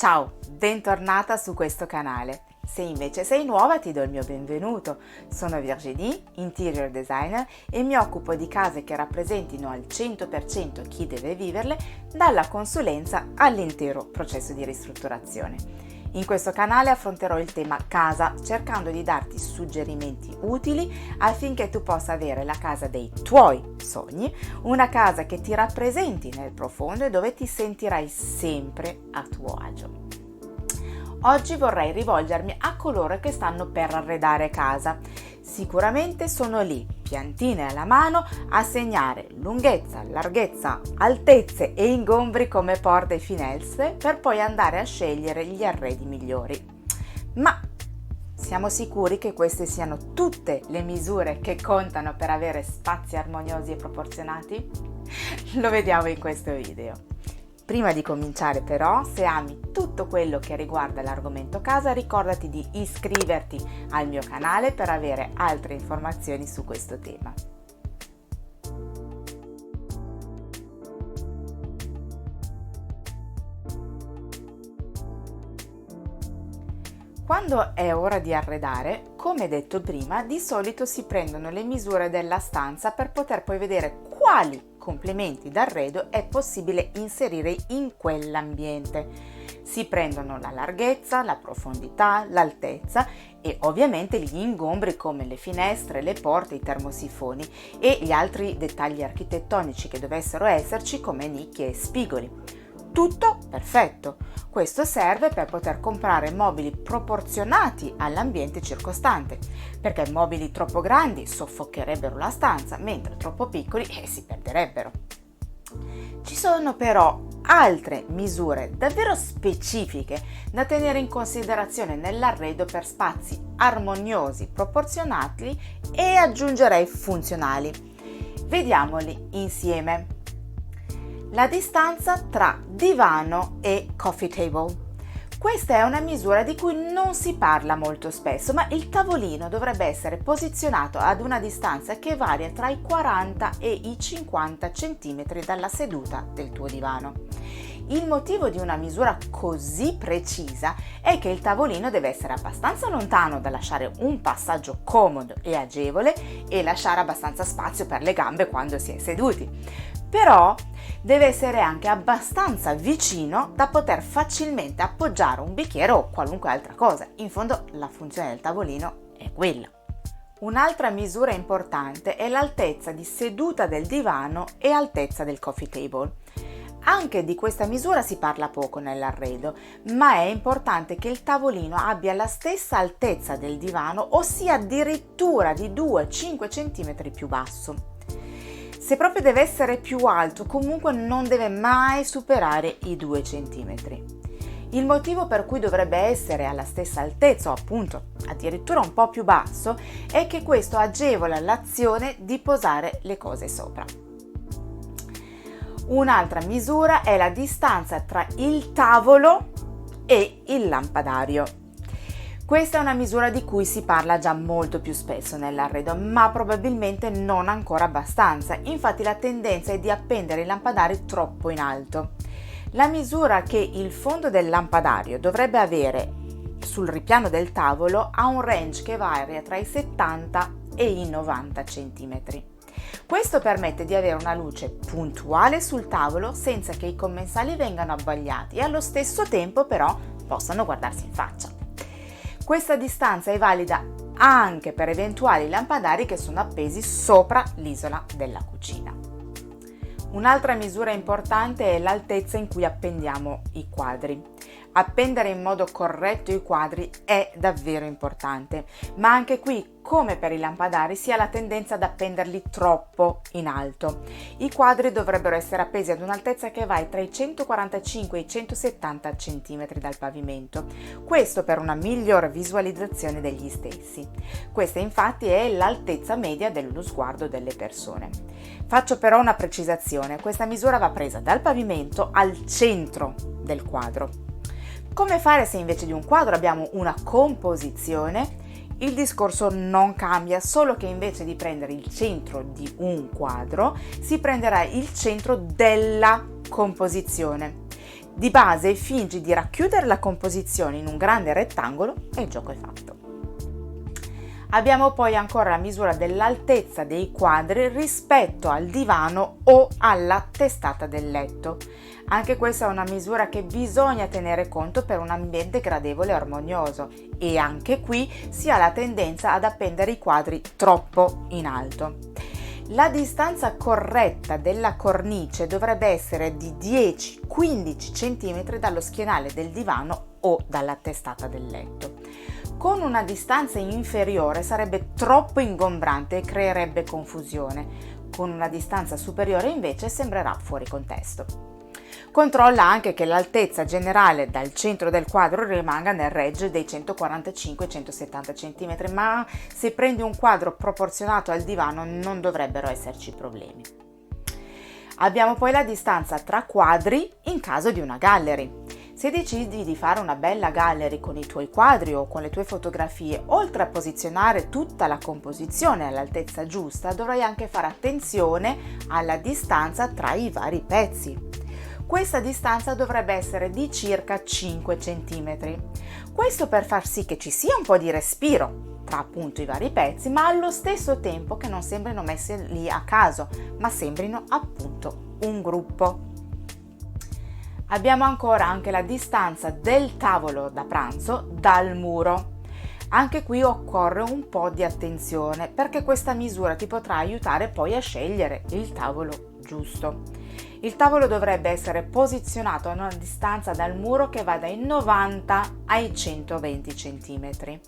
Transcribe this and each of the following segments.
Ciao, bentornata su questo canale. Se invece sei nuova ti do il mio benvenuto. Sono Virginie, interior designer e mi occupo di case che rappresentino al 100% chi deve viverle, dalla consulenza all'intero processo di ristrutturazione. In questo canale affronterò il tema casa, cercando di darti suggerimenti utili affinché tu possa avere la casa dei tuoi sogni, una casa che ti rappresenti nel profondo e dove ti sentirai sempre a tuo agio. Oggi vorrei rivolgermi a coloro che stanno per arredare casa. Sicuramente sono lì, piantine alla mano, a segnare lunghezza, larghezza, altezze e ingombri come porte e finestre per poi andare a scegliere gli arredi migliori. Ma siamo sicuri che queste siano tutte le misure che contano per avere spazi armoniosi e proporzionati? Lo vediamo in questo video. Prima di cominciare però, se ami tutto quello che riguarda l'argomento casa, ricordati di iscriverti al mio canale per avere altre informazioni su questo tema. Quando è ora di arredare, come detto prima, di solito si prendono le misure della stanza per poter poi vedere quali complementi d'arredo è possibile inserire in quell'ambiente. Si prendono la larghezza, la profondità, l'altezza e ovviamente gli ingombri come le finestre, le porte, i termosifoni e gli altri dettagli architettonici che dovessero esserci come nicchie e spigoli. Tutto perfetto. Questo serve per poter comprare mobili proporzionati all'ambiente circostante, perché mobili troppo grandi soffocherebbero la stanza, mentre troppo piccoli si perderebbero. Ci sono però altre misure davvero specifiche da tenere in considerazione nell'arredo per spazi armoniosi, proporzionati e aggiungerei funzionali. Vediamoli insieme. La distanza tra divano e coffee table. Questa è una misura di cui non si parla molto spesso, ma il tavolino dovrebbe essere posizionato ad una distanza che varia tra i 40 e i 50 cm dalla seduta del tuo divano. Il motivo di una misura così precisa è che il tavolino deve essere abbastanza lontano da lasciare un passaggio comodo e agevole e lasciare abbastanza spazio per le gambe quando si è seduti. Però deve essere anche abbastanza vicino da poter facilmente appoggiare un bicchiere o qualunque altra cosa. In fondo la funzione del tavolino è quella. Un'altra misura importante è l'altezza di seduta del divano e altezza del coffee table. Anche di questa misura si parla poco nell'arredo, ma è importante che il tavolino abbia la stessa altezza del divano o sia addirittura di 2-5 cm più basso. Se proprio deve essere più alto, comunque non deve mai superare i 2 cm. Il motivo per cui dovrebbe essere alla stessa altezza o appunto addirittura un po' più basso è che questo agevola l'azione di posare le cose sopra. Un'altra misura è la distanza tra il tavolo e il lampadario. Questa è una misura di cui si parla già molto più spesso nell'arredo, ma probabilmente non ancora abbastanza. Infatti la tendenza è di appendere i lampadari troppo in alto. La misura che il fondo del lampadario dovrebbe avere sul ripiano del tavolo ha un range che varia tra i 70 e i 90 cm. Questo permette di avere una luce puntuale sul tavolo senza che i commensali vengano abbagliati e allo stesso tempo però possano guardarsi in faccia. Questa distanza è valida anche per eventuali lampadari che sono appesi sopra l'isola della cucina. Un'altra misura importante è l'altezza in cui appendiamo i quadri. Appendere in modo corretto i quadri è davvero importante, ma anche qui, come per i lampadari, si ha la tendenza ad appenderli troppo in alto. I quadri dovrebbero essere appesi ad un'altezza che va tra i 145 e i 170 cm dal pavimento, questo per una migliore visualizzazione degli stessi. Questa infatti è l'altezza media dello sguardo delle persone. Faccio però una precisazione, questa misura va presa dal pavimento al centro del quadro. Come fare se invece di un quadro abbiamo una composizione? Il discorso non cambia, solo che invece di prendere il centro di un quadro, si prenderà il centro della composizione. Di base fingi di racchiudere la composizione in un grande rettangolo e il gioco è fatto. Abbiamo poi ancora la misura dell'altezza dei quadri rispetto al divano o alla testata del letto. Anche questa è una misura che bisogna tenere conto per un ambiente gradevole e armonioso, e anche qui si ha la tendenza ad appendere i quadri troppo in alto. La distanza corretta della cornice dovrebbe essere di 10-15 cm dallo schienale del divano o dalla testata del letto. Con una distanza inferiore sarebbe troppo ingombrante e creerebbe confusione. Con una distanza superiore invece sembrerà fuori contesto. Controlla anche che l'altezza generale dal centro del quadro rimanga nel range dei 145-170 cm, ma se prendi un quadro proporzionato al divano non dovrebbero esserci problemi. Abbiamo poi la distanza tra quadri in caso di una gallery. Se decidi di fare una bella gallery con i tuoi quadri o con le tue fotografie, oltre a posizionare tutta la composizione all'altezza giusta, dovrai anche fare attenzione alla distanza tra i vari pezzi. Questa distanza dovrebbe essere di circa 5 cm. Questo per far sì che ci sia un po' di respiro tra appunto i vari pezzi, ma allo stesso tempo che non sembrino messi lì a caso, ma sembrino appunto un gruppo. Abbiamo ancora anche la distanza del tavolo da pranzo dal muro. Anche qui occorre un po' di attenzione perché questa misura ti potrà aiutare poi a scegliere il tavolo giusto. Il tavolo dovrebbe essere posizionato a una distanza dal muro che va dai 90 ai 120 cm.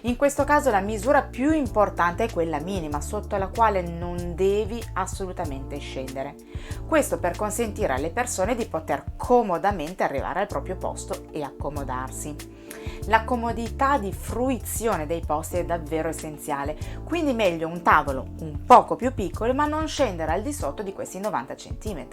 In questo caso la misura più importante è quella minima, sotto la quale non devi assolutamente scendere. Questo per consentire alle persone di poter comodamente arrivare al proprio posto e accomodarsi. La comodità di fruizione dei posti è davvero essenziale, quindi meglio un tavolo un poco più piccolo ma non scendere al di sotto di questi 90 cm.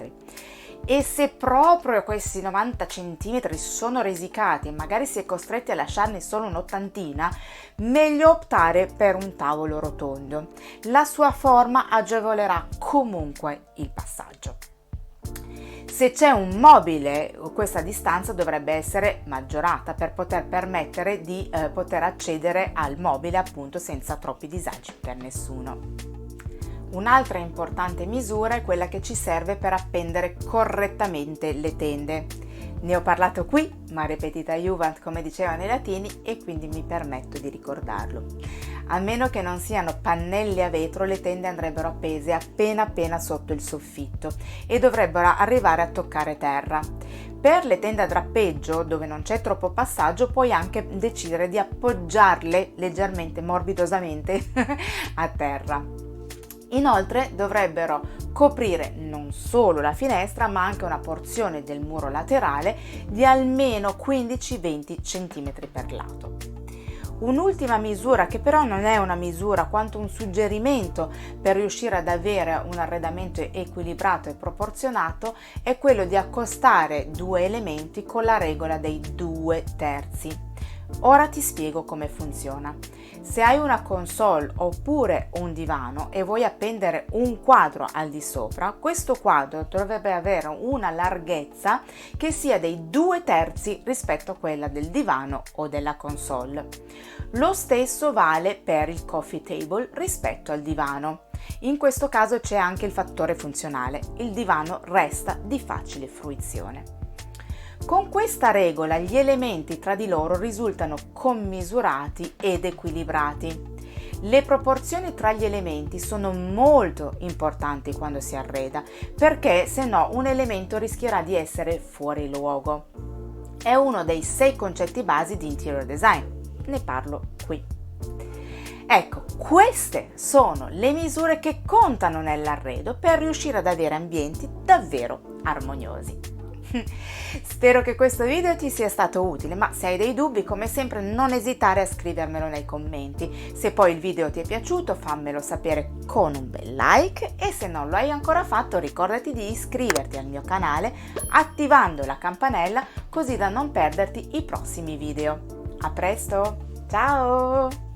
E se proprio questi 90 cm sono risicati e magari si è costretti a lasciarne solo un'ottantina, meglio optare per un tavolo rotondo. La sua forma agevolerà comunque il passaggio. Se c'è un mobile, questa distanza dovrebbe essere maggiorata per poter permettere di poter accedere al mobile appunto senza troppi disagi per nessuno. Un'altra importante misura è quella che ci serve per appendere correttamente le tende. Ne ho parlato qui, ma repetita iuvant, come dicevano i latini, e quindi mi permetto di ricordarlo. A meno che non siano pannelli a vetro, le tende andrebbero appese appena sotto il soffitto e dovrebbero arrivare a toccare terra. Per le tende a drappeggio, dove non c'è troppo passaggio, puoi anche decidere di appoggiarle leggermente, morbidosamente a terra. Inoltre dovrebbero coprire non solo la finestra ma anche una porzione del muro laterale di almeno 15-20 cm per lato. Un'ultima misura, che però non è una misura quanto un suggerimento per riuscire ad avere un arredamento equilibrato e proporzionato, è quello di accostare due elementi con la regola dei 2/3. Ora ti spiego come funziona. Se hai una console oppure un divano e vuoi appendere un quadro al di sopra, questo quadro dovrebbe avere una larghezza che sia dei 2/3 rispetto a quella del divano o della console. Lo stesso vale per il coffee table rispetto al divano. In questo caso c'è anche il fattore funzionale. Il divano resta di facile fruizione. Con questa regola gli elementi tra di loro risultano commisurati ed equilibrati. Le proporzioni tra gli elementi sono molto importanti quando si arreda, perché se no un elemento rischierà di essere fuori luogo. È uno dei 6 concetti base di interior design, ne parlo qui. Ecco, queste sono le misure che contano nell'arredo per riuscire ad avere ambienti davvero armoniosi. Spero che questo video ti sia stato utile, ma se hai dei dubbi, come sempre, non esitare a scrivermelo nei commenti. Se poi il video ti è piaciuto, fammelo sapere con un bel like, e se non lo hai ancora fatto, ricordati di iscriverti al mio canale attivando la campanella così da non perderti i prossimi video. A presto, ciao!